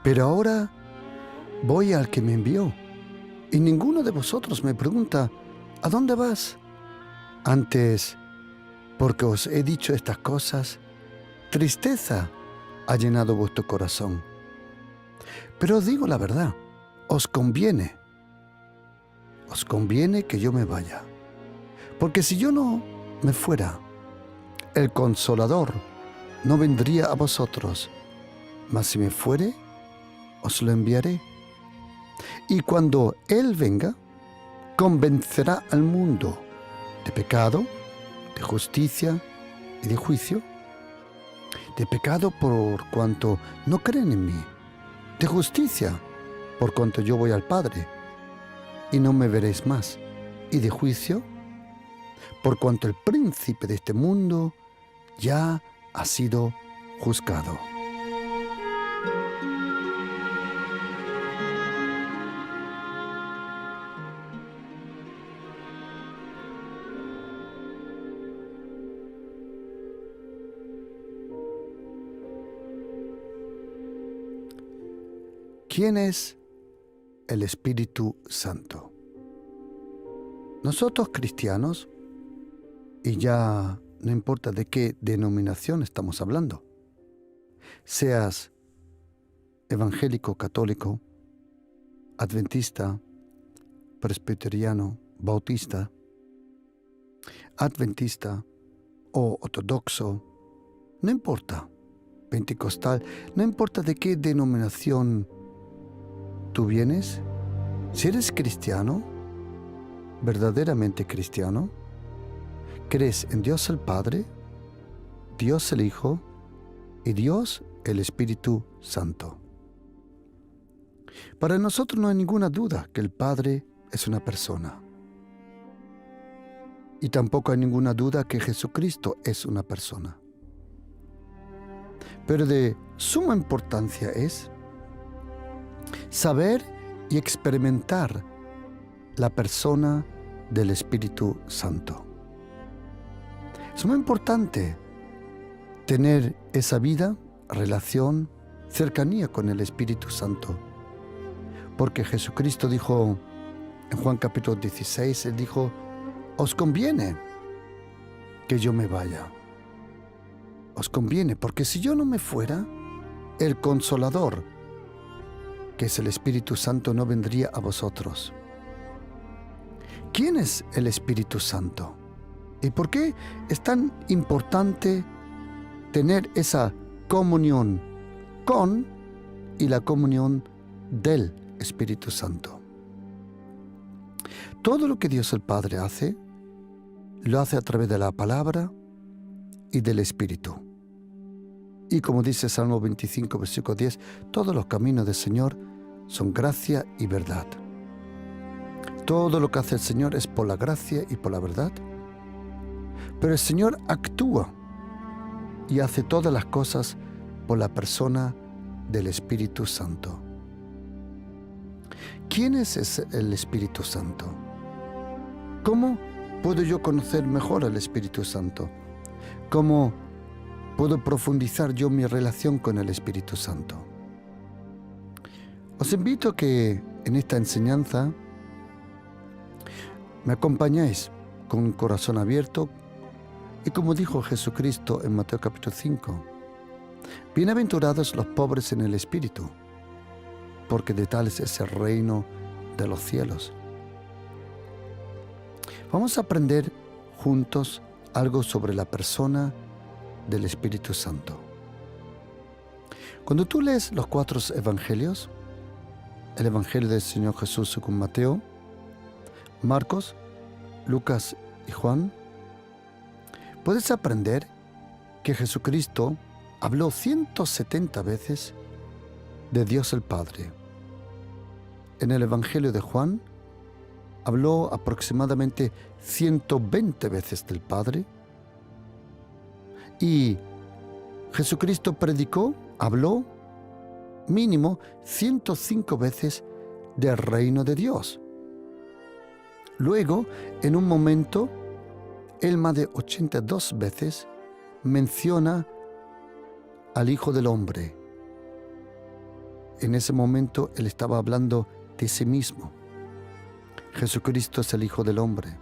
Pero ahora voy al que me envió, y ninguno de vosotros me pregunta, ¿a dónde vas? Antes, porque os he dicho estas cosas, tristeza ha llenado vuestro corazón. Pero os digo la verdad, os conviene que yo me vaya. Porque si yo no me fuera, el Consolador no vendría a vosotros, mas si me fuere, os lo enviaré. Y cuando Él venga, convencerá al mundo de pecado, de justicia y de juicio. De pecado por cuanto no creen en mí. De justicia por cuanto yo voy al Padre y no me veréis más. Y de juicio por cuanto el príncipe de este mundo ya ha sido juzgado. ¿Quién es el Espíritu Santo? Nosotros cristianos, y ya no importa de qué denominación estamos hablando, seas evangélico, católico, adventista, presbiteriano, bautista, adventista o ortodoxo, no importa, pentecostal, no importa de qué denominación tú vienes, si eres cristiano, verdaderamente cristiano, crees en Dios el Padre, Dios el Hijo y Dios el Espíritu Santo. Para nosotros no hay ninguna duda que el Padre es una persona. Y tampoco hay ninguna duda que Jesucristo es una persona. Pero de suma importancia es saber y experimentar la persona del Espíritu Santo. Es muy importante tener esa vida, relación, cercanía con el Espíritu Santo. Porque Jesucristo dijo en Juan capítulo 16, Él dijo, os conviene que yo me vaya. Os conviene, porque si yo no me fuera, el Consolador, que es el Espíritu Santo, no vendría a vosotros. ¿Quién es el Espíritu Santo? ¿Y por qué es tan importante tener esa comunión con y la comunión del Espíritu Santo? Todo lo que Dios el Padre hace, lo hace a través de la palabra y del Espíritu. Y como dice Salmo 25, versículo 10, todos los caminos del Señor son gracia y verdad. Todo lo que hace el Señor es por la gracia y por la verdad. Pero el Señor actúa y hace todas las cosas por la persona del Espíritu Santo. ¿Quién es el Espíritu Santo? ¿Cómo puedo yo conocer mejor al Espíritu Santo? ¿Cómo puedo profundizar yo mi relación con el Espíritu Santo? Os invito a que en esta enseñanza me acompañéis con un corazón abierto y como dijo Jesucristo en Mateo capítulo 5, bienaventurados los pobres en el espíritu, porque de tales es el reino de los cielos. Vamos a aprender juntos algo sobre la persona del Espíritu Santo. Cuando tú lees los 4 evangelios, el Evangelio del Señor Jesús según Mateo, Marcos, Lucas y Juan, puedes aprender que Jesucristo habló 170 veces de Dios el Padre. En el Evangelio de Juan, habló aproximadamente 120 veces del Padre. Y Jesucristo predicó, habló mínimo 105 veces del reino de Dios. Luego, en un momento, Él más de 82 veces menciona al Hijo del Hombre. en ese momento Él estaba hablando de sí mismo. Jesucristo es el Hijo del Hombre.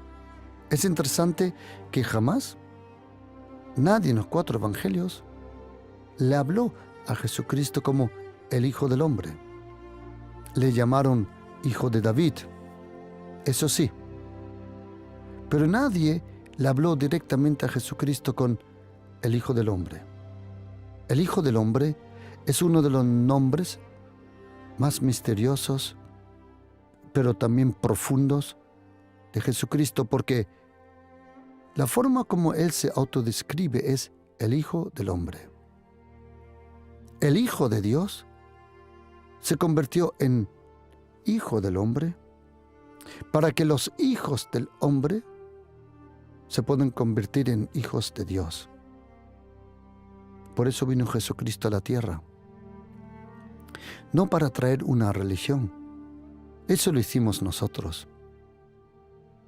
Es interesante que jamás nadie en los 4 evangelios le habló a Jesucristo como el Hijo del Hombre. Le llamaron Hijo de David, eso sí, pero nadie le habló directamente a Jesucristo con el Hijo del Hombre. El Hijo del Hombre es uno de los nombres más misteriosos, pero también profundos de Jesucristo, porque la forma como Él se autodescribe es el Hijo del Hombre. El Hijo de Dios se convirtió en Hijo del Hombre para que los hijos del hombre se puedan convertir en hijos de Dios. Por eso vino Jesucristo a la tierra. No para traer una religión. Eso lo hicimos nosotros.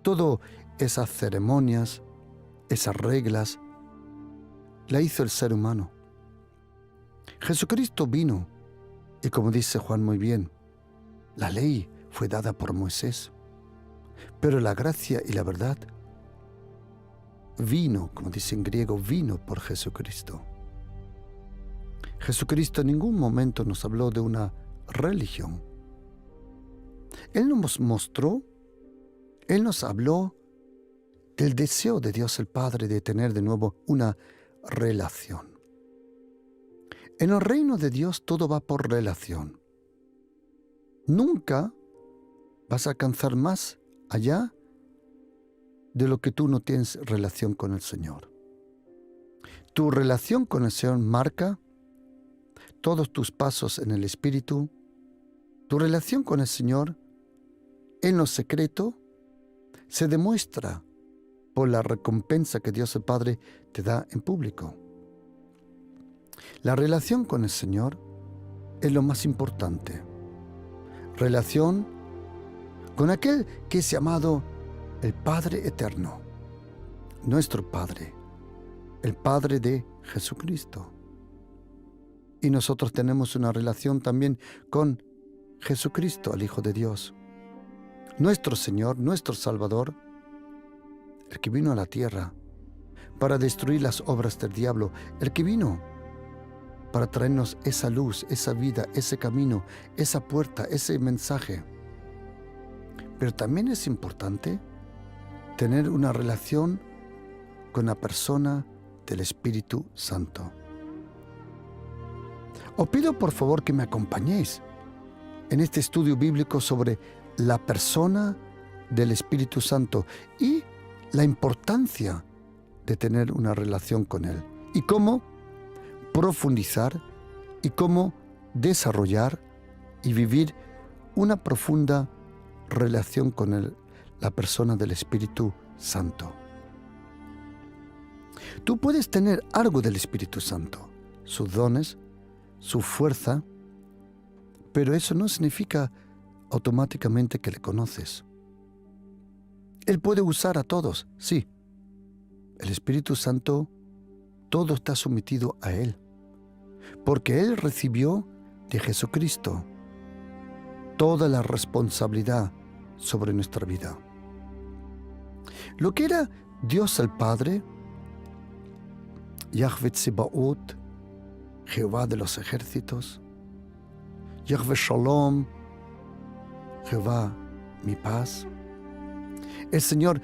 Todo esas ceremonias, esas reglas, la hizo el ser humano. Jesucristo vino, y como dice Juan muy bien, la ley fue dada por Moisés, pero la gracia y la verdad vino, como dice en griego, vino por Jesucristo. Jesucristo en ningún momento nos habló de una religión. Él nos mostró, Él nos habló del deseo de Dios el Padre de tener de nuevo una relación. En el reino de Dios todo va por relación. Nunca vas a alcanzar más allá de lo que tú no tienes relación con el Señor. Tu relación con el Señor marca todos tus pasos en el Espíritu. Tu relación con el Señor en lo secreto se demuestra por la recompensa que Dios el Padre te da en público. La relación con el Señor es lo más importante. Relación con aquel que es llamado el Padre Eterno, nuestro Padre, el Padre de Jesucristo. Y nosotros tenemos una relación también con Jesucristo, el Hijo de Dios, nuestro Señor, nuestro Salvador, el que vino a la tierra para destruir las obras del diablo, el que vino para traernos esa luz, esa vida, ese camino, esa puerta, ese mensaje. Pero también es importante tener una relación con la persona del Espíritu Santo. Os pido por favor que me acompañéis en este estudio bíblico sobre la persona del Espíritu Santo y la importancia de tener una relación con Él y cómo profundizar y cómo desarrollar y vivir una profunda relación con la persona del Espíritu Santo. Tú puedes tener algo del Espíritu Santo, sus dones, su fuerza, pero eso no significa automáticamente que le conoces. Él puede usar a todos, sí. El Espíritu Santo, todo está sometido a Él, porque Él recibió de Jesucristo toda la responsabilidad sobre nuestra vida. Lo que era Dios el Padre, Yahvé Tsebaot, Jehová de los ejércitos, Yahvé Shalom, Jehová mi paz, el Señor,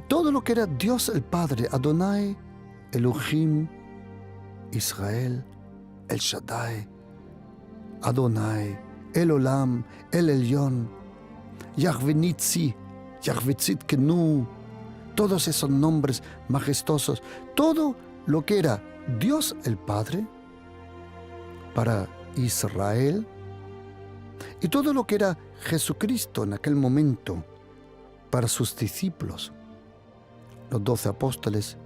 todo lo que era Dios el Padre, Adonai, Elohim, Israel, El Shaddai, Adonai, El Olam, El Elyon, Yahvé Nitzi, Yahvé Tzidkenu, todos esos nombres majestuosos, todo lo que era Dios el Padre para Israel y todo lo que era Jesucristo en aquel momento para sus discípulos, los 12 apóstoles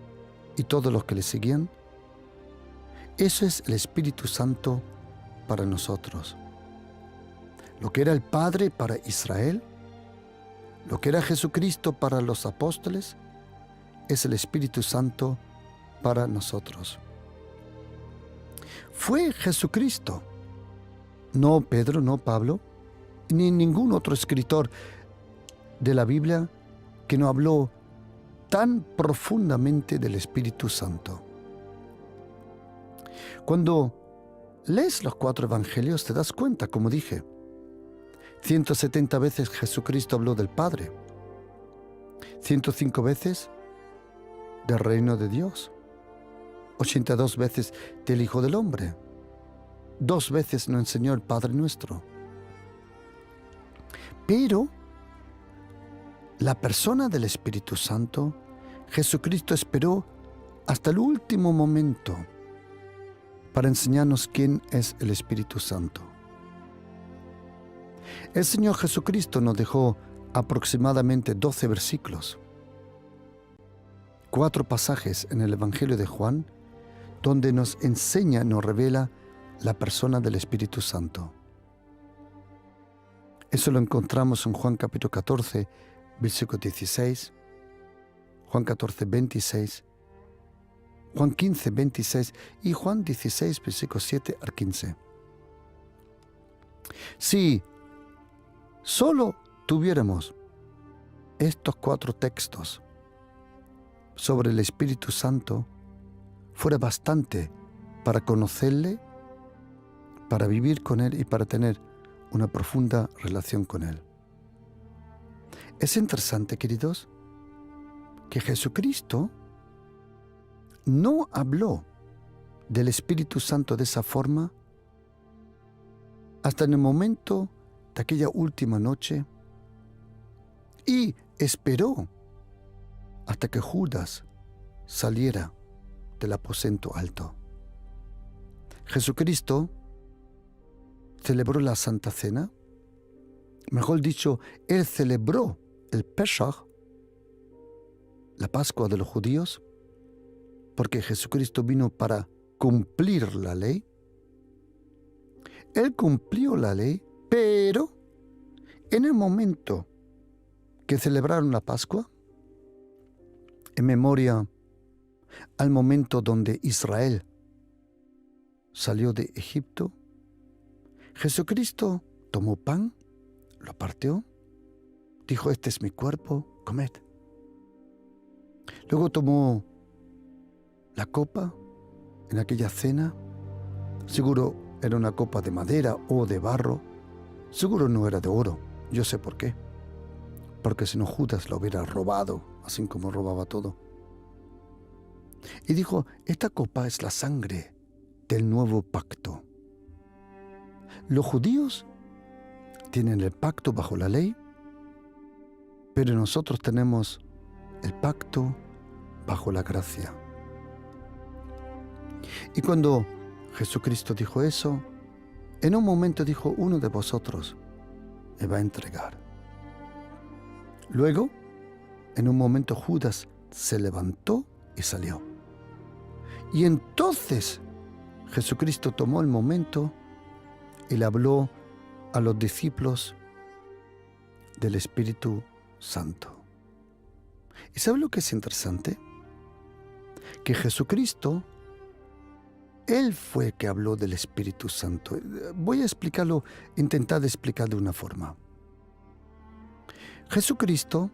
y todos los que le seguían. Eso es el Espíritu Santo para nosotros. Lo que era el Padre para Israel, lo que era Jesucristo para los apóstoles, es el Espíritu Santo para nosotros. Fue Jesucristo, No Pedro, no Pablo, ni ningún otro escritor de la Biblia que no habló tan profundamente del Espíritu Santo. Cuando lees los 4 evangelios te das cuenta, como dije, 170 veces Jesucristo habló del Padre, 105 veces del reino de Dios, 82 veces del Hijo del Hombre, 2 veces nos enseñó el Padre Nuestro. Pero la persona del Espíritu Santo, Jesucristo esperó hasta el último momento para enseñarnos quién es el Espíritu Santo. El Señor Jesucristo nos dejó aproximadamente 12 versículos, 4 pasajes en el Evangelio de Juan, donde nos enseña, nos revela la persona del Espíritu Santo. Eso lo encontramos en Juan capítulo 14, versículo 16, Juan 14, 26, Juan 15, 26 y Juan 16, versículo 7 al 15. Si solo tuviéramos estos 4 textos sobre el Espíritu Santo, fuera bastante para conocerle, para vivir con Él y para tener una profunda relación con Él. Es interesante, queridos, que Jesucristo no habló del Espíritu Santo de esa forma hasta en el momento de aquella última noche y esperó hasta que Judas saliera del aposento alto. Jesucristo celebró la Santa Cena, mejor dicho, Él celebró el Pesach, la Pascua de los judíos, porque Jesucristo vino para cumplir la ley. Él cumplió la ley, pero en el momento que celebraron la Pascua, en memoria al momento donde Israel salió de Egipto, Jesucristo tomó pan, lo partió, dijo: este es mi cuerpo, comed. Luego tomó la copa en aquella cena, seguro era una copa de madera o de barro, seguro no era de oro, yo sé por qué, porque si no Judas lo hubiera robado, así como robaba todo. Y dijo: esta copa es la sangre del nuevo pacto. Los judíos tienen el pacto bajo la ley, pero nosotros tenemos el pacto bajo la gracia. Y cuando Jesucristo dijo eso, en un momento dijo: uno de vosotros me va a entregar. Luego, en un momento Judas se levantó y salió. Y entonces Jesucristo tomó el momento y le habló a los discípulos del Espíritu Santo. ¿Y sabe lo que es interesante? Que Jesucristo, Él fue el que habló del Espíritu Santo. Voy a explicarlo, intentar explicar de una forma. Jesucristo,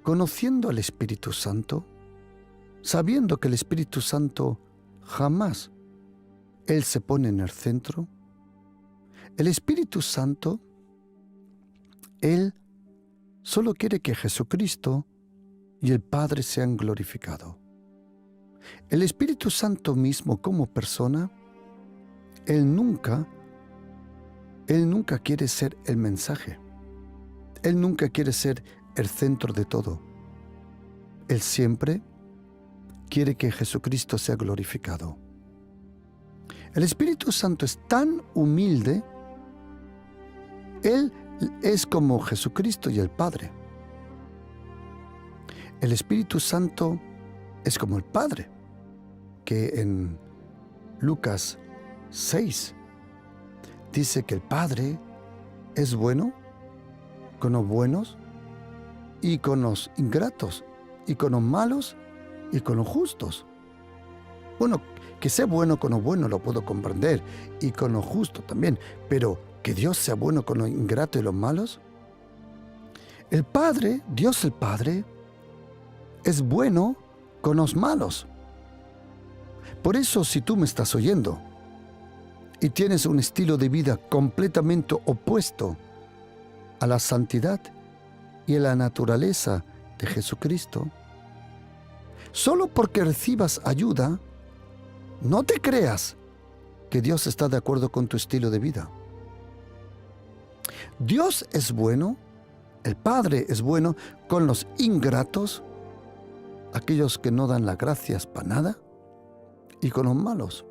conociendo al Espíritu Santo, sabiendo que el Espíritu Santo jamás Él se pone en el centro, el Espíritu Santo, Él solo quiere que Jesucristo y el Padre sean glorificados. El Espíritu Santo mismo como persona, Él nunca quiere ser el mensaje. Él nunca quiere ser el centro de todo. Él siempre quiere que Jesucristo sea glorificado. El Espíritu Santo es tan humilde, Él es como Jesucristo y el Padre. El Espíritu Santo es como el Padre, que en Lucas 6 dice que el Padre es bueno con los buenos y con los ingratos, y con los malos y con los justos. Bueno, Que sea bueno con lo bueno lo puedo comprender, y con lo justo también, pero que Dios sea bueno con los ingratos y los malos. El Padre, Dios el Padre, es bueno con los malos. Por eso, si tú me estás oyendo y tienes un estilo de vida completamente opuesto a la santidad y a la naturaleza de Jesucristo, solo porque recibas ayuda, no te creas que Dios está de acuerdo con tu estilo de vida. Dios es bueno, el Padre es bueno con los ingratos, aquellos que no dan las gracias para nada, y con los malos.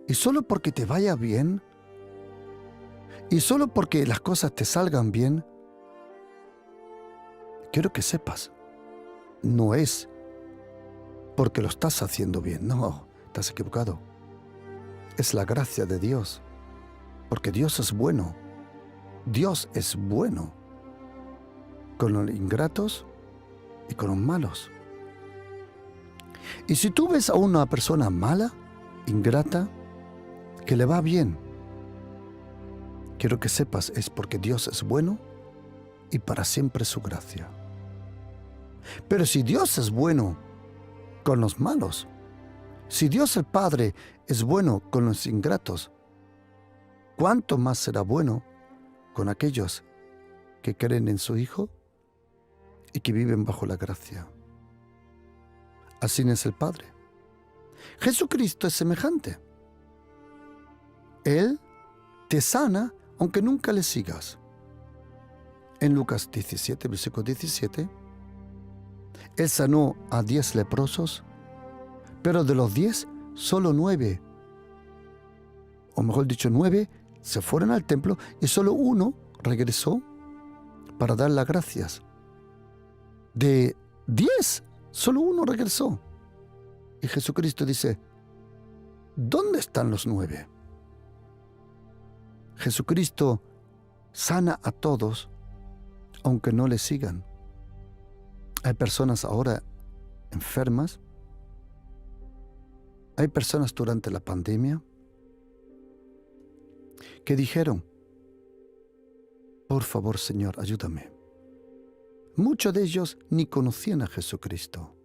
Y solo porque te vaya bien, y solo porque las cosas te salgan bien, quiero que sepas, no es porque lo estás haciendo bien, no, estás equivocado. Es la gracia de Dios, porque Dios es bueno. Dios es bueno con los ingratos y con los malos. Y si tú ves a una persona mala, ingrata, que le va bien, quiero que sepas, es porque Dios es bueno y para siempre su gracia. Pero si Dios es bueno con los malos, si Dios el Padre es bueno con los ingratos, ¿cuánto más será bueno con aquellos que creen en su Hijo y que viven bajo la gracia? Así es el Padre. Jesucristo es semejante. Él te sana aunque nunca le sigas. En Lucas 17, versículo 17, Él sanó a 10 leprosos, pero de los 10, solo 9, o mejor dicho 9, se fueron al templo y solo uno regresó para dar las gracias. De 10, solo uno regresó. Y Jesucristo dice, ¿dónde están los 9? Jesucristo sana a todos, aunque no le sigan. Hay personas ahora enfermas. Hay personas durante la pandemia que dijeron, por favor, Señor, ayúdame. Muchos de ellos ni conocían a Jesucristo.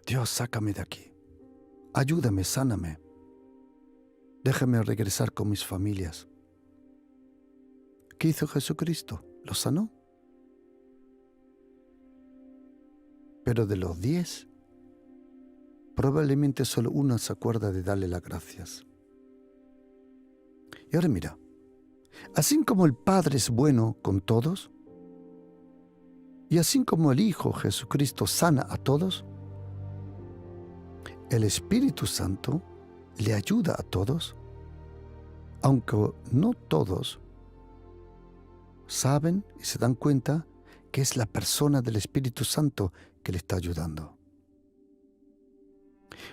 Dios, sácame de aquí. Ayúdame, sáname. Déjame regresar con mis familias. ¿Qué hizo Jesucristo? Los sanó. Pero de los 10, probablemente solo uno se acuerda de darle las gracias. Y ahora mira, así como el Padre es bueno con todos, y así como el Hijo Jesucristo sana a todos, el Espíritu Santo le ayuda a todos, aunque no todos saben y se dan cuenta que es la persona del Espíritu Santo que le está ayudando.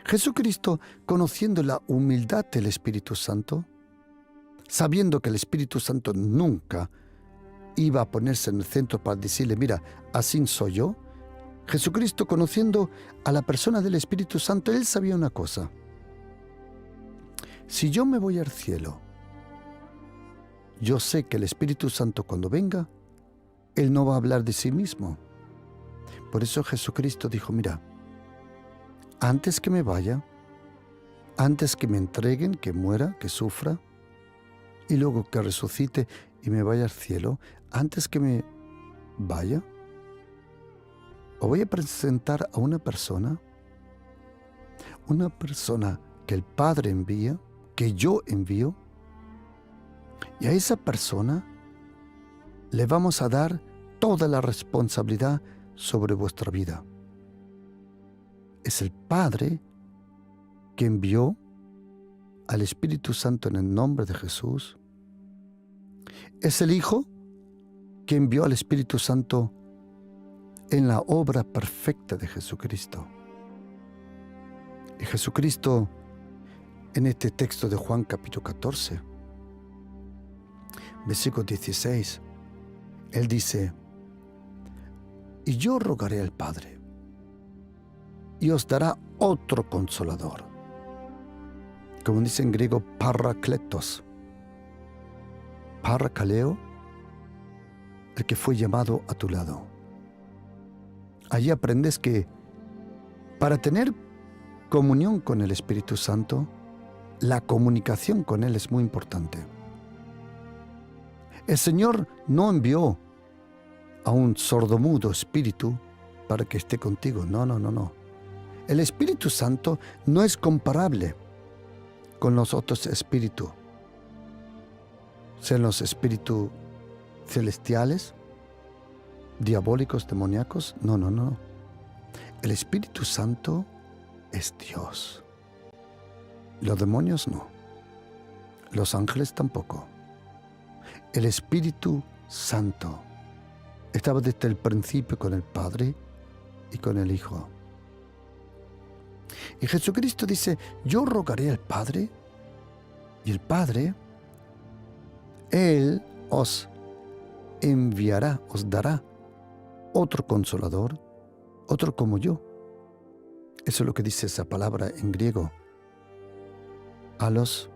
Jesucristo, conociendo la humildad del Espíritu Santo, sabiendo que el Espíritu Santo nunca iba a ponerse en el centro para decirle, mira, así soy yo, Jesucristo, conociendo a la persona del Espíritu Santo, Él sabía una cosa. Si yo me voy al cielo, yo sé que el Espíritu Santo cuando venga, Él no va a hablar de sí mismo. Por eso Jesucristo dijo, mira, antes que me vaya, antes que me entreguen, que muera, que sufra, y luego que resucite y me vaya al cielo, antes que me vaya, os voy a presentar a una persona que el Padre envía, que yo envío, y a esa persona le vamos a dar toda la responsabilidad sobre vuestra vida. Es el Padre que envió al Espíritu Santo en el nombre de Jesús. Es el Hijo que envió al Espíritu Santo en la obra perfecta de Jesucristo. Y Jesucristo, en este texto de Juan capítulo 14, versículo 16, Él dice, y yo rogaré al Padre, y os dará otro consolador. Como dice en griego, parakletos. Parakaleo, el que fue llamado a tu lado. Allí aprendes que para tener comunión con el Espíritu Santo, la comunicación con Él es muy importante. El Señor no envió a un sordomudo espíritu para que esté contigo. No. El Espíritu Santo no es comparable con los otros espíritus, sean los espíritus celestiales, diabólicos, demoníacos. No. El Espíritu Santo es Dios. Los demonios no. Los ángeles tampoco. El Espíritu Santo estaba desde el principio con el Padre y con el Hijo. Y Jesucristo dice, yo rogaré al Padre, y el Padre, Él os enviará, os dará otro consolador, otro como yo. Eso es lo que dice esa palabra en griego. A los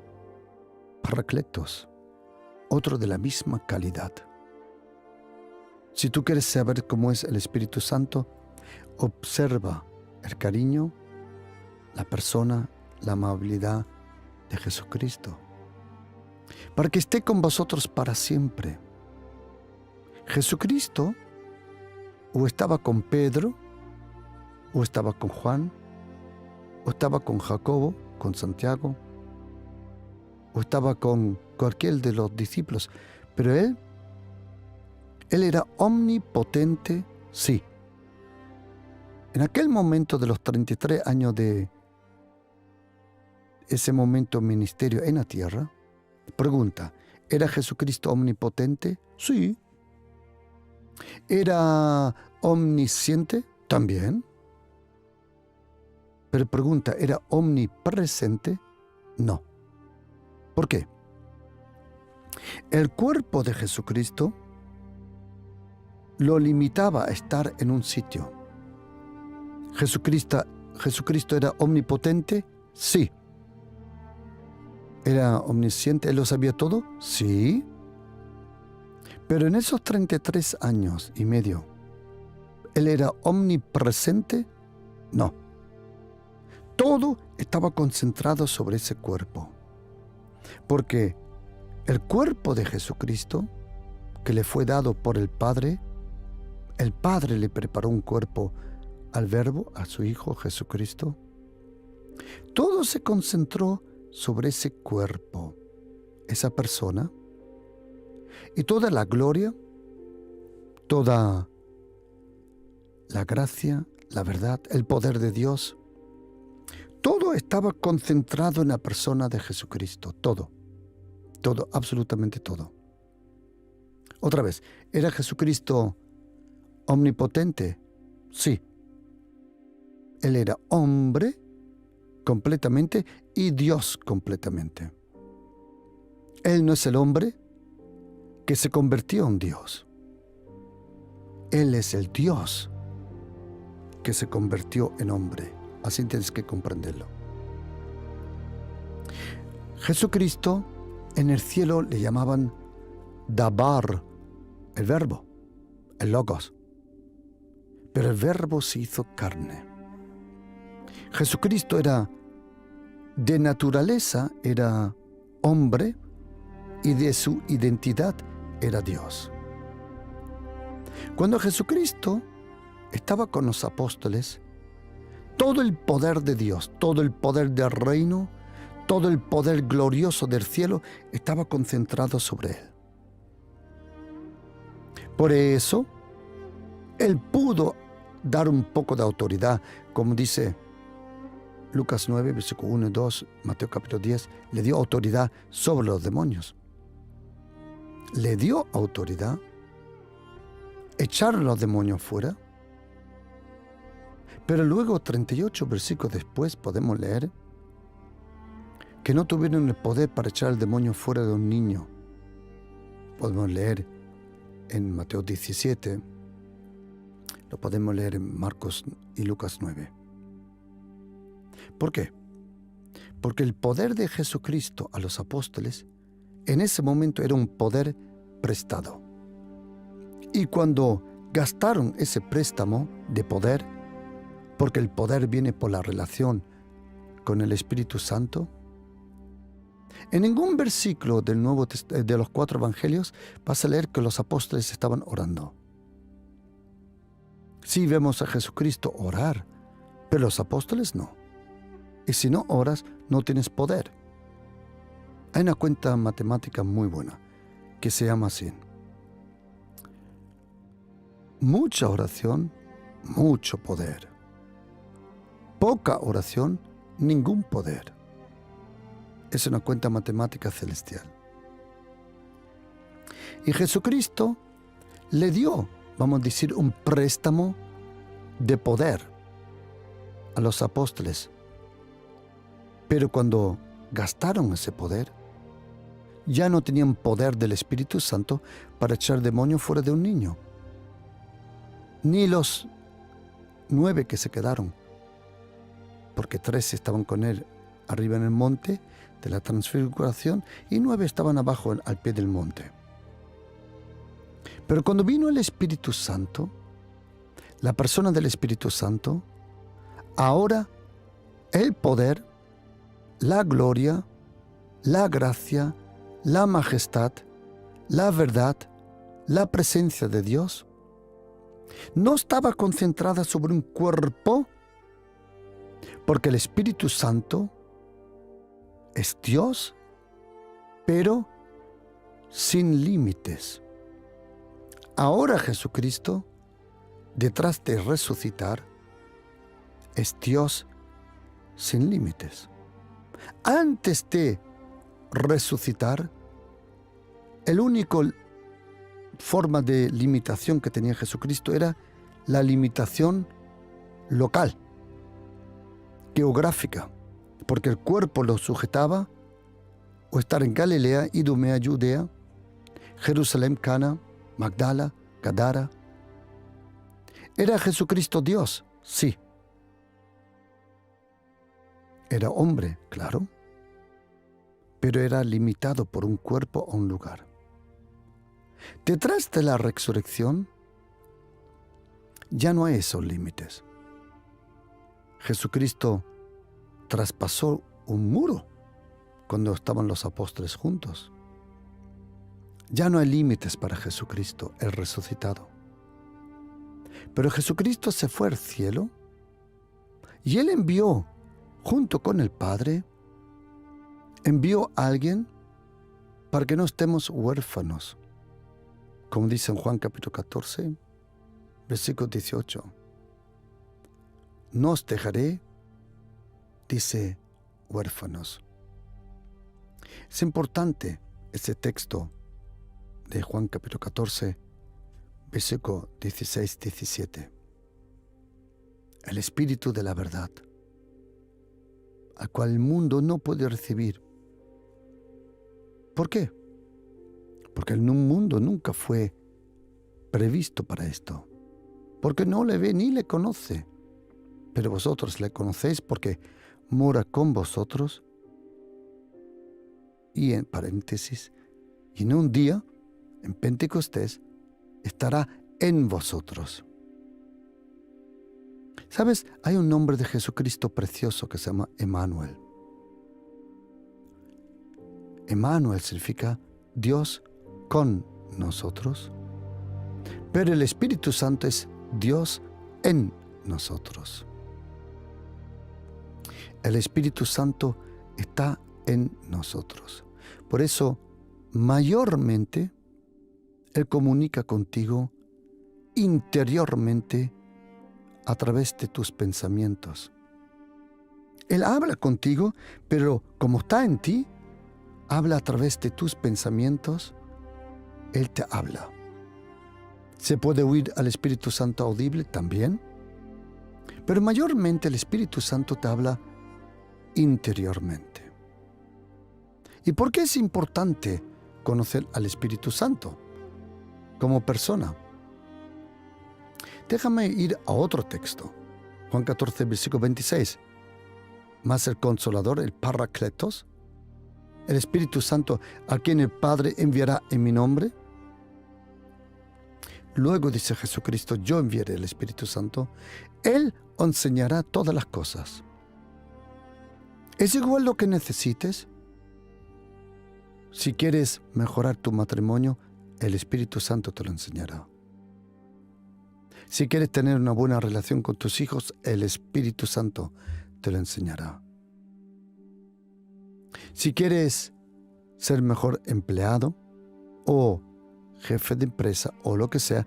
parakletos, otro de la misma calidad. Si tú quieres saber cómo es el Espíritu Santo, observa el cariño, la persona, la amabilidad de Jesucristo, para que esté con vosotros para siempre. Jesucristo o estaba con Pedro, o estaba con Juan, o estaba con Jacobo, con Santiago, o estaba con cualquier de los discípulos, pero Él era omnipotente, sí. En aquel momento de los 33 años de ese momento ministerio en la tierra, pregunta, ¿era Jesucristo omnipotente? Sí. ¿Era omnisciente? También. Pero pregunta, ¿era omnipresente? No. ¿Por qué? El cuerpo de Jesucristo lo limitaba a estar en un sitio. ¿Jesucristo era omnipotente? Sí. ¿Era omnisciente? ¿Él lo sabía todo? Sí. Pero en esos 33 años y medio, ¿Él era omnipresente? No. Todo estaba concentrado sobre ese cuerpo. Porque el cuerpo de Jesucristo, que le fue dado por el Padre le preparó un cuerpo al Verbo, a su Hijo Jesucristo. Todo se concentró sobre ese cuerpo, esa persona, y toda la gloria, toda la gracia, la verdad, el poder de Dios, todo estaba concentrado en la persona de Jesucristo, todo, absolutamente todo. Otra vez, ¿era Jesucristo omnipotente? Sí. Él era hombre completamente y Dios completamente. Él no es el hombre que se convirtió en Dios. Él es el Dios que se convirtió en hombre. Así tienes que comprenderlo. Jesucristo en el cielo le llamaban Dabar, el verbo, el logos. Pero el verbo se hizo carne. Jesucristo era de naturaleza, era hombre, y de su identidad era Dios. Cuando Jesucristo estaba con los apóstoles, todo el poder de Dios, todo el poder del reino, todo el poder glorioso del cielo estaba concentrado sobre Él. Por eso, Él pudo dar un poco de autoridad, como dice Lucas 9, versículo 1 y 2, Mateo capítulo 10, le dio autoridad sobre los demonios. Le dio autoridad, echaron los demonios fuera, pero luego 38 versículos después podemos leer que no tuvieron el poder para echar el demonio fuera de un niño. Podemos leer en Mateo 17, lo podemos leer en Marcos y Lucas 9. ¿Por qué? Porque el poder de Jesucristo a los apóstoles en ese momento era un poder prestado. Y cuando gastaron ese préstamo de poder, porque el poder viene por la relación con el Espíritu Santo, en ningún versículo del de los 4 evangelios vas a leer que los apóstoles estaban orando. Sí vemos a Jesucristo orar, pero los apóstoles no. Y si no oras, no tienes poder. Hay una cuenta matemática muy buena que se llama así: mucha oración, mucho poder. Poca oración, ningún poder. Es una cuenta matemática celestial. Y Jesucristo le dio, vamos a decir, un préstamo de poder a los apóstoles. Pero cuando gastaron ese poder, ya no tenían poder del Espíritu Santo para echar demonios fuera de un niño. Ni los 9 que se quedaron, porque 3 estaban con él arriba en el monte de la transfiguración y 9 estaban abajo al pie del monte. Pero cuando vino el Espíritu Santo, la persona del Espíritu Santo, ahora el poder, la gloria, la gracia, la majestad, la verdad, la presencia de Dios, no estaba concentrada sobre un cuerpo, porque el Espíritu Santo es Dios, pero sin límites. Ahora Jesucristo, detrás de resucitar, es Dios sin límites. Antes de resucitar, el único forma de limitación que tenía Jesucristo era la limitación local, geográfica, porque el cuerpo lo sujetaba o estar en Galilea, Idumea, Judea, Jerusalén, Cana, Magdala, Gadara. ¿Era Jesucristo Dios? Sí. Era hombre, claro, pero era limitado por un cuerpo o un lugar. Detrás de la resurrección ya no hay esos límites. Jesucristo traspasó un muro cuando estaban los apóstoles juntos. Ya no hay límites para Jesucristo, el resucitado. Pero Jesucristo se fue al cielo y Él envió, junto con el Padre, envió a alguien para que no estemos huérfanos. Como dice en Juan capítulo 14, versículo 18. No os dejaré, dice, huérfanos. Es importante ese texto de Juan capítulo 14, versículo 16-17. El Espíritu de la verdad, al cual el mundo no puede recibir. ¿Por qué? Porque el mundo nunca fue previsto para esto. Porque no le ve ni le conoce. Pero vosotros le conocéis porque mora con vosotros. Y en paréntesis, y en un día, en Pentecostés, estará en vosotros. ¿Sabes? Hay un nombre de Jesucristo precioso que se llama Emmanuel. Emmanuel significa Dios con nosotros, pero el Espíritu Santo es Dios en nosotros. El Espíritu Santo está en nosotros. Por eso, mayormente, Él comunica contigo interiormente a través de tus pensamientos. Él habla contigo, pero como está en ti, habla a través de tus pensamientos. Él te habla. ¿Se puede oír al Espíritu Santo audible? También. Pero mayormente el Espíritu Santo te habla interiormente. ¿Y por qué es importante conocer al Espíritu Santo como persona? Déjame ir a otro texto. Juan 14, versículo 26. más el Consolador, el Paracletos, el Espíritu Santo, a quien el Padre enviará en mi nombre. Luego dice Jesucristo, yo enviaré el Espíritu Santo. Él os enseñará todas las cosas. ¿Es igual lo que necesites? Si quieres mejorar tu matrimonio, el Espíritu Santo te lo enseñará. Si quieres tener una buena relación con tus hijos, el Espíritu Santo te lo enseñará. Si quieres ser mejor empleado o jefe de empresa o lo que sea,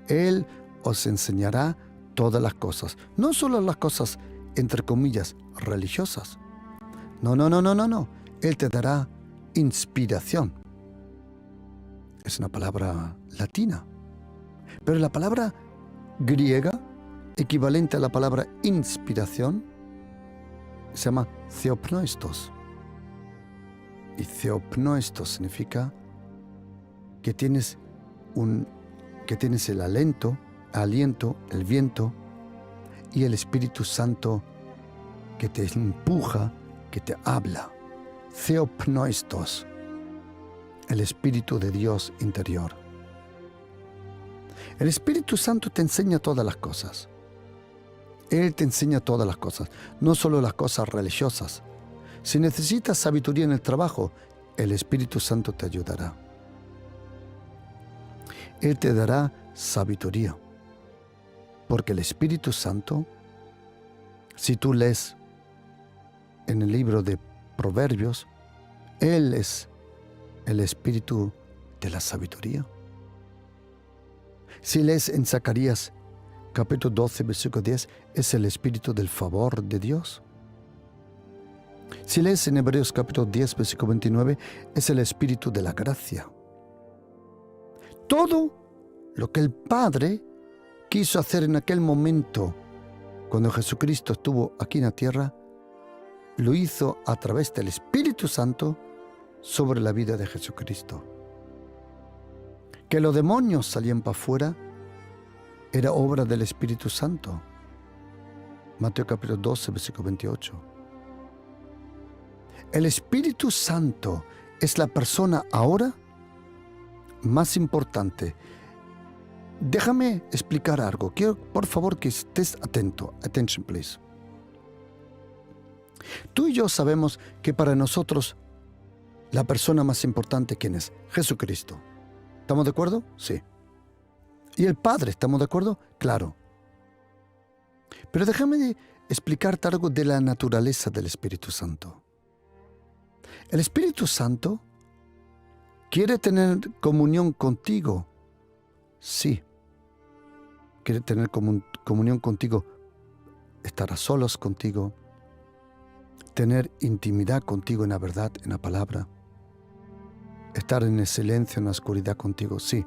Él os enseñará todas las cosas. No solo las cosas, entre comillas, religiosas. No. Él te dará inspiración. Es una palabra latina. Pero la palabra griega, equivalente a la palabra inspiración, se llama theopnoistos. Y theopnoistos significa que tienes el aliento, el viento y el Espíritu Santo que te empuja, que te habla. Theopnoistos, el Espíritu de Dios interior. El Espíritu Santo te enseña todas las cosas. Él te enseña todas las cosas, no solo las cosas religiosas. Si necesitas sabiduría en el trabajo, el Espíritu Santo te ayudará. Él te dará sabiduría. Porque el Espíritu Santo, si tú lees en el libro de Proverbios, Él es el Espíritu de la sabiduría. Si lees en Zacarías capítulo 12, versículo 10, es el Espíritu del favor de Dios. Si lees en Hebreos capítulo 10, versículo 29, es el Espíritu de la gracia. Todo lo que el Padre quiso hacer en aquel momento, cuando Jesucristo estuvo aquí en la tierra, lo hizo a través del Espíritu Santo sobre la vida de Jesucristo. Que los demonios salían para afuera era obra del Espíritu Santo. Mateo capítulo 12, versículo 28. El Espíritu Santo es la persona ahora más importante. Déjame explicar algo. Quiero, por favor, que estés atento. Attention, please. Tú y yo sabemos que para nosotros la persona más importante, ¿quién es? Jesucristo. ¿Estamos de acuerdo? Sí. ¿Y el Padre? ¿Estamos de acuerdo? Claro. Pero déjame explicarte algo de la naturaleza del Espíritu Santo. El Espíritu Santo quiere tener comunión contigo. Sí. Quiere tener comunión contigo. Estar a solos contigo. Tener intimidad contigo en la verdad, en la palabra. Estar en el silencio, en la oscuridad contigo. Sí.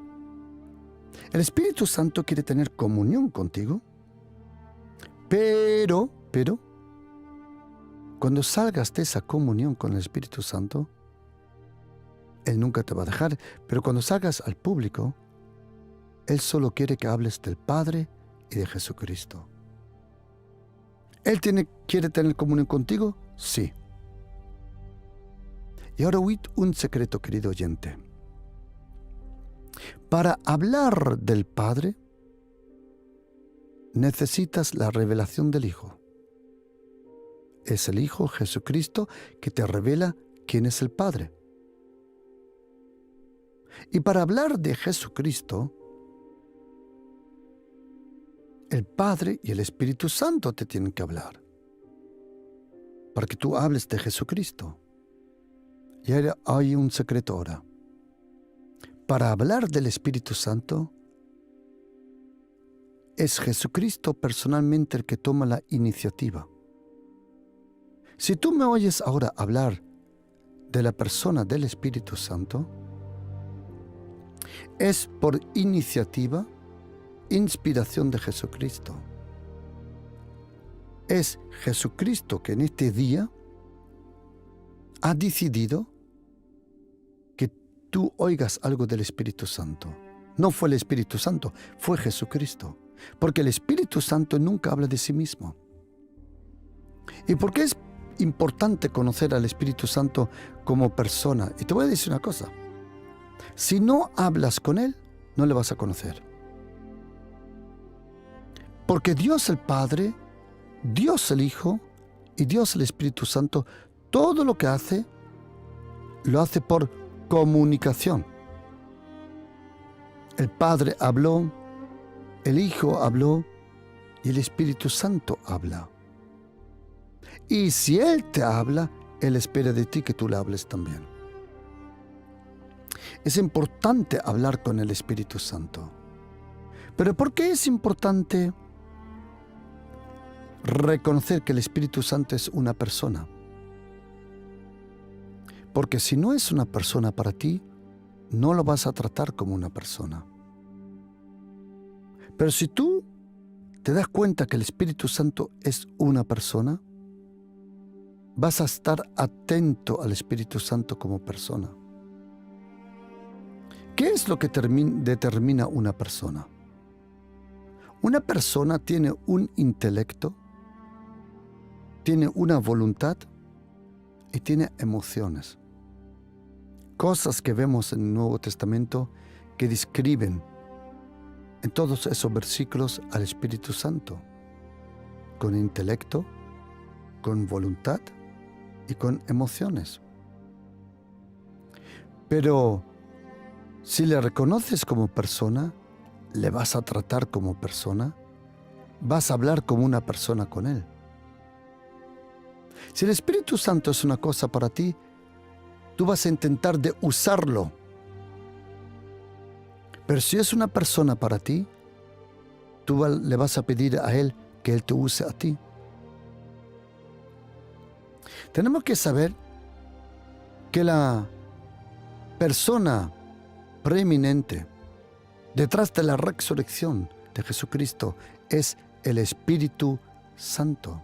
El Espíritu Santo quiere tener comunión contigo. Pero, cuando salgas de esa comunión con el Espíritu Santo, Él nunca te va a dejar. Pero cuando salgas al público, Él solo quiere que hables del Padre y de Jesucristo. ¿Él quiere tener comunión contigo? Sí. Y ahora oíd un secreto, querido oyente. Para hablar del Padre, necesitas la revelación del Hijo. Es el Hijo Jesucristo que te revela quién es el Padre. Y para hablar de Jesucristo, el Padre y el Espíritu Santo te tienen que hablar. Para que tú hables de Jesucristo. Y hay un secreto ahora. Para hablar del Espíritu Santo, es Jesucristo personalmente el que toma la iniciativa. Si tú me oyes ahora hablar de la persona del Espíritu Santo, es por iniciativa, inspiración de Jesucristo. Es Jesucristo que en este día ha decidido que tú oigas algo del Espíritu Santo. No fue el Espíritu Santo, fue Jesucristo. Porque el Espíritu Santo nunca habla de sí mismo. ¿Y por qué importante conocer al Espíritu Santo como persona. Y te voy a decir una cosa. Si no hablas con Él, no le vas a conocer. Porque Dios el Padre, Dios el Hijo y Dios el Espíritu Santo, todo lo que hace, lo hace por comunicación. El Padre habló, el Hijo habló y el Espíritu Santo habla. Y si Él te habla, Él espera de ti que tú le hables también. Es importante hablar con el Espíritu Santo. ¿Pero por qué es importante reconocer que el Espíritu Santo es una persona? Porque si no es una persona para ti, no lo vas a tratar como una persona. Pero si tú te das cuenta que el Espíritu Santo es una persona, vas a estar atento al Espíritu Santo como persona. ¿Qué es lo que determina una persona? Una persona tiene un intelecto, tiene una voluntad y tiene emociones. Cosas que vemos en el Nuevo Testamento que describen en todos esos versículos al Espíritu Santo, con intelecto, con voluntad y con emociones. Pero si le reconoces como persona, le vas a tratar como persona, vas a hablar como una persona con Él. Si el Espíritu Santo es una cosa para ti, tú vas a intentar de usarlo. Pero si es una persona para ti, tú le vas a pedir a Él que Él te use a ti. Tenemos que saber que la persona preeminente detrás de la resurrección de Jesucristo es el Espíritu Santo.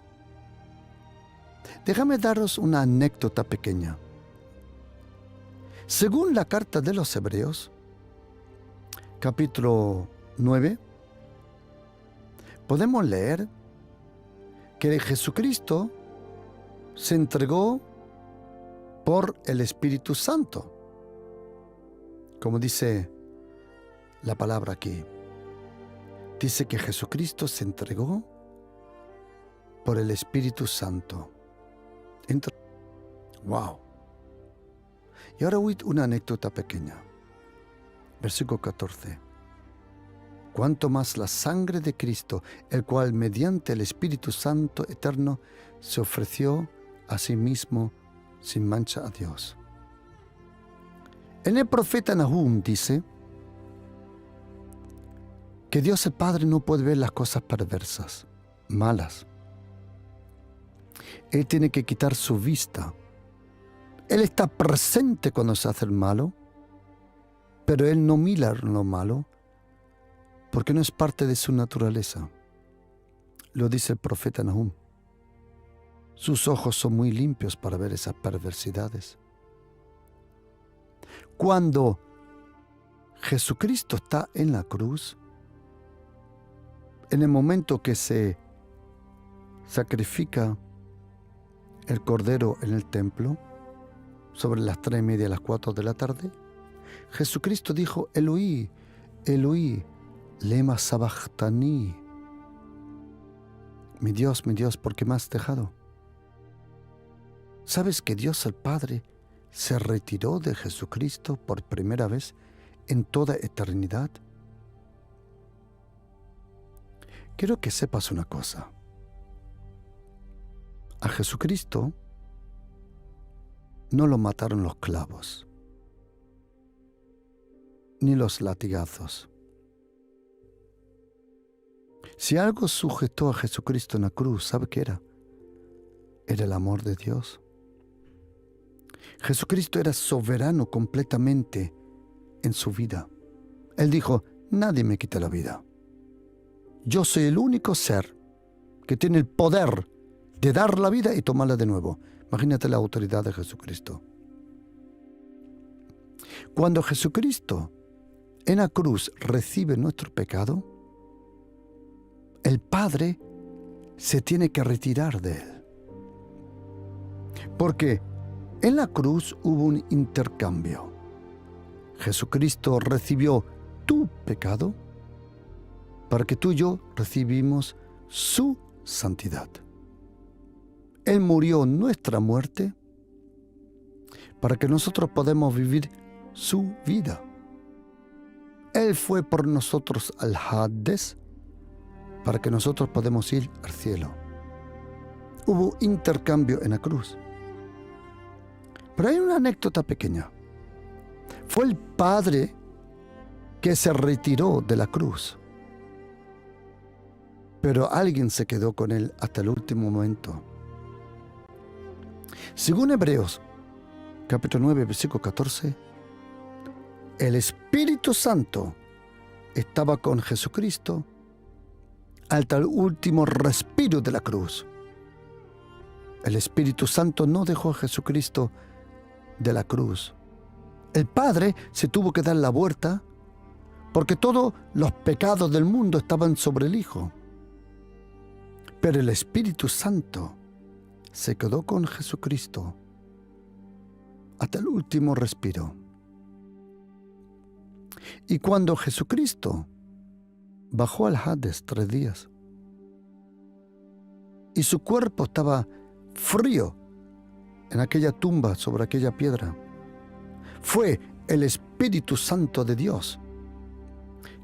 Déjame daros una anécdota pequeña. Según la carta de los Hebreos, capítulo 9, podemos leer que Jesucristo se entregó por el Espíritu Santo. Como dice la palabra aquí, dice que Jesucristo se entregó por el Espíritu Santo. ¡Wow! Y ahora una anécdota pequeña. Versículo 14. Cuanto más la sangre de Cristo, el cual mediante el Espíritu Santo eterno se ofreció a sí mismo sin mancha a Dios. En el profeta Nahum dice que Dios el Padre no puede ver las cosas perversas, malas. Él tiene que quitar su vista. Él está presente cuando se hace el malo, pero Él no mira lo malo porque no es parte de su naturaleza. Lo dice el profeta Nahum. Sus ojos son muy limpios para ver esas perversidades. Cuando Jesucristo está en la cruz, en el momento que se sacrifica el cordero en el templo, sobre las 3:30 a las 4 de la tarde, Jesucristo dijo: Eloí, Eloí, lema sabachthani. Mi Dios, ¿por qué me has dejado? ¿Sabes que Dios el Padre se retiró de Jesucristo por primera vez en toda eternidad? Quiero que sepas una cosa. A Jesucristo no lo mataron los clavos, ni los latigazos. Si algo sujetó a Jesucristo en la cruz, ¿sabe qué era? Era el amor de Dios. Jesucristo era soberano completamente en su vida. Él dijo: nadie me quita la vida. Yo soy el único ser que tiene el poder de dar la vida y tomarla de nuevo. Imagínate la autoridad de Jesucristo. Cuando Jesucristo en la cruz recibe nuestro pecado, el Padre se tiene que retirar de Él. Porque en la cruz hubo un intercambio. Jesucristo recibió tu pecado para que tú y yo recibimos su santidad. Él murió nuestra muerte para que nosotros podamos vivir su vida. Él fue por nosotros al Hades para que nosotros podamos ir al cielo. Hubo intercambio en la cruz. Pero hay una anécdota pequeña. Fue el Padre que se retiró de la cruz. Pero alguien se quedó con él hasta el último momento. Según Hebreos, capítulo 9, versículo 14, el Espíritu Santo estaba con Jesucristo hasta el último respiro de la cruz. El Espíritu Santo no dejó a Jesucristo de la cruz. El Padre se tuvo que dar la vuelta porque todos los pecados del mundo estaban sobre el Hijo. Pero el Espíritu Santo se quedó con Jesucristo hasta el último respiro. Y cuando Jesucristo bajó al Hades 3 días y su cuerpo estaba frío en aquella tumba sobre aquella piedra, fue el Espíritu Santo de Dios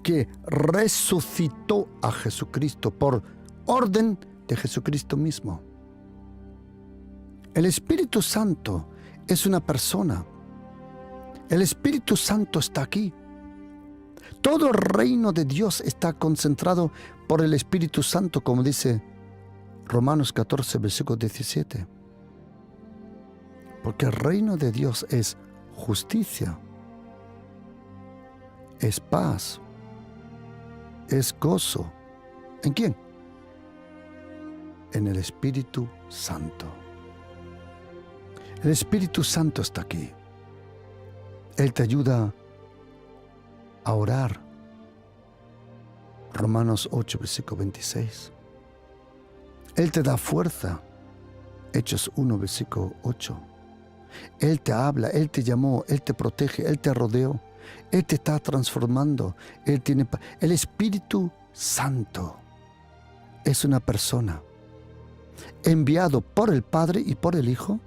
que resucitó a Jesucristo por orden de Jesucristo mismo. El Espíritu Santo es una persona. El Espíritu Santo está aquí. Todo el reino de Dios está concentrado por el Espíritu Santo, como dice Romanos 14, versículo 17. Porque el reino de Dios es justicia, es paz, es gozo. ¿En quién? En el Espíritu Santo. El Espíritu Santo está aquí. Él te ayuda a orar. Romanos 8, versículo 26. Él te da fuerza. Hechos 1, versículo 8. Él te habla, Él te llamó, Él te protege, Él te rodeó, Él te está transformando. El Espíritu Santo es una persona enviado por el Padre y por el Hijo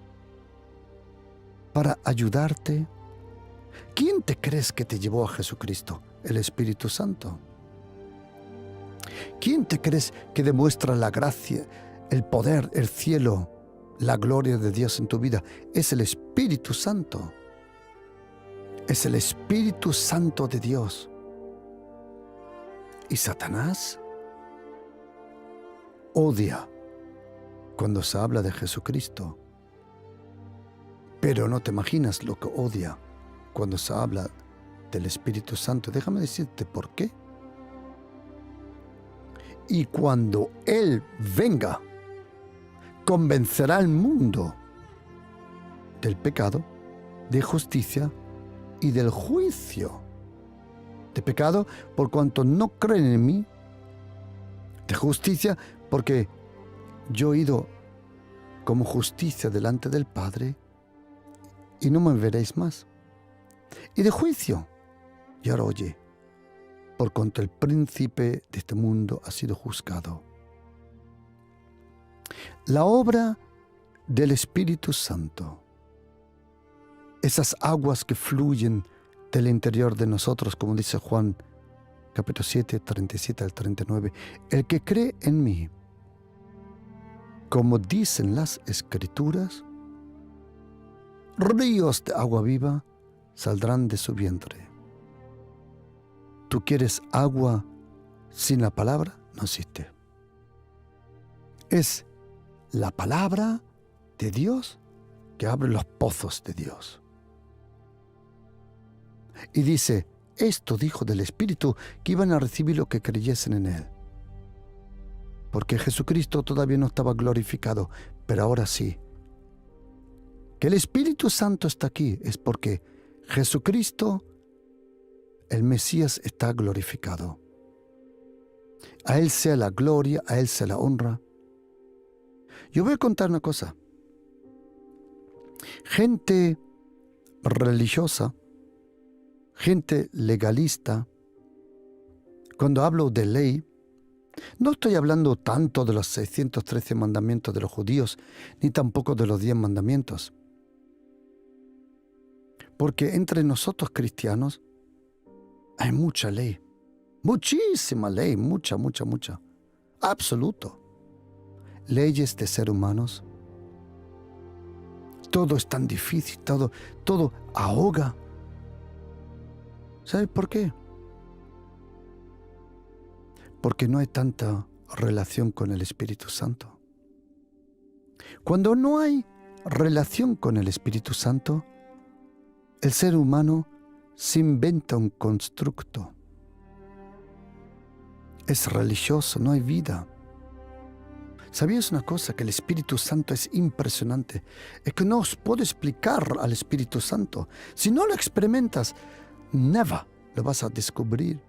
para ayudarte. ¿Quién te crees que te llevó a Jesucristo? El Espíritu Santo. ¿Quién te crees que demuestra la gracia, el poder, el cielo, la gloria de Dios en tu vida? Es el Espíritu Santo. Es el Espíritu Santo de Dios. Y Satanás odia cuando se habla de Jesucristo. Pero no te imaginas lo que odia cuando se habla del Espíritu Santo. Déjame decirte por qué. Y cuando Él venga, convencerá al mundo del pecado, de justicia y del juicio. De pecado, por cuanto no creen en mí. De justicia, porque yo he ido como justicia delante del Padre y no me veréis más. Y de juicio. Y ahora oye, por cuanto el príncipe de este mundo ha sido juzgado. La obra del Espíritu Santo, esas aguas que fluyen del interior de nosotros, como dice Juan capítulo 7, 37 al 39, el que cree en mí, como dicen las Escrituras, ríos de agua viva saldrán de su vientre. ¿Tú quieres agua sin la palabra? No existe. Es la palabra de Dios que abre los pozos de Dios. Y dice, esto dijo del Espíritu, que iban a recibir lo que creyesen en Él. Porque Jesucristo todavía no estaba glorificado, pero ahora sí. Que el Espíritu Santo está aquí es porque Jesucristo, el Mesías, está glorificado. A Él sea la gloria, a Él sea la honra. Yo voy a contar una cosa. Gente religiosa, gente legalista. Cuando hablo de ley, no estoy hablando tanto de los 613 mandamientos de los judíos, ni tampoco de los 10 mandamientos. Porque entre nosotros cristianos hay mucha ley, muchísima ley, mucha. Absoluto. Leyes de seres humanos. Todo es tan difícil, todo ahoga. ¿Sabes por qué? Porque no hay tanta relación con el Espíritu Santo. Cuando no hay relación con el Espíritu Santo, el ser humano se inventa un constructo. Es religioso, no hay vida. ¿Sabías una cosa? Que el Espíritu Santo es impresionante. Es que no os puedo explicar al Espíritu Santo. Si no lo experimentas, never lo vas a descubrir.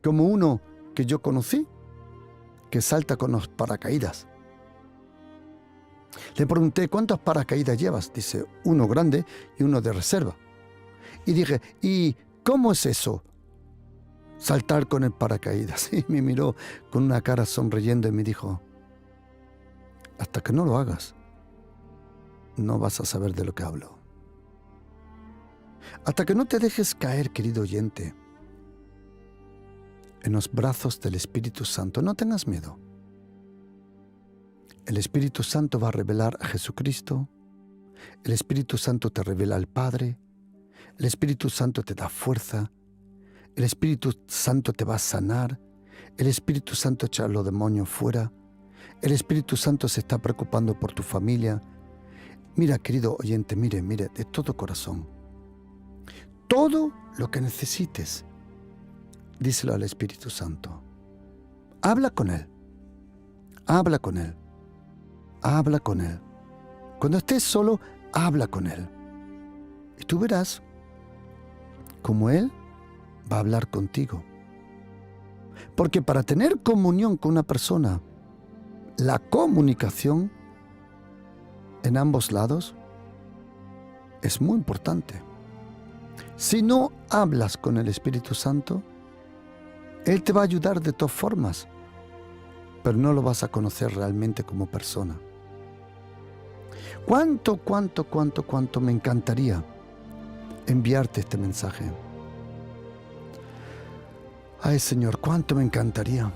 Como uno que yo conocí, que salta con los paracaídas. Le pregunté, ¿cuántos paracaídas llevas? Dice, uno grande y uno de reserva. Y dije, ¿y cómo es eso? Saltar con el paracaídas. Y me miró con una cara sonriendo y me dijo, hasta que no lo hagas, no vas a saber de lo que hablo. Hasta que no te dejes caer, querido oyente, en los brazos del Espíritu Santo, no tengas miedo. El Espíritu Santo va a revelar a Jesucristo. El Espíritu Santo te revela al Padre. El Espíritu Santo te da fuerza. El Espíritu Santo te va a sanar. El Espíritu Santo echa los demonios fuera. El Espíritu Santo se está preocupando por tu familia. Mira, querido oyente, mire, de todo corazón. Todo lo que necesites, díselo al Espíritu Santo. Habla con Él. Habla con Él. Habla con Él. Cuando estés solo, habla con Él. Y tú verás cómo Él va a hablar contigo. Porque para tener comunión con una persona, la comunicación en ambos lados es muy importante. Si no hablas con el Espíritu Santo, Él te va a ayudar de todas formas, pero no lo vas a conocer realmente como persona. ¿Cuánto me encantaría enviarte este mensaje? Ay, Señor, cuánto me encantaría.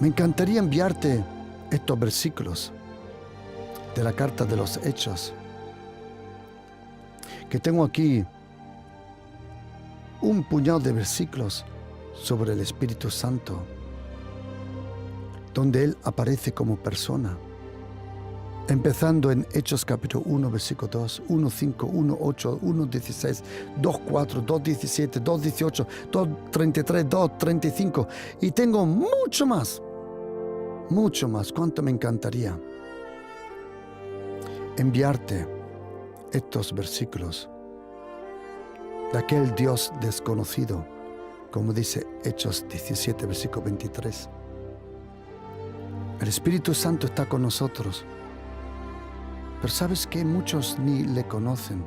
Me encantaría enviarte estos versículos de la carta de los Hechos, que tengo aquí un puñado de versículos sobre el Espíritu Santo, donde Él aparece como persona. Empezando en Hechos capítulo 1, versículo 2, 1.5, 1.8, 1.16, 2.4, 2.17, 2.18, 2.33, 2.35. Y tengo mucho más. Cuánto me encantaría enviarte estos versículos de aquel Dios desconocido, como dice Hechos 17, versículo 23. El Espíritu Santo está con nosotros. Pero ¿sabes qué? Muchos ni le conocen.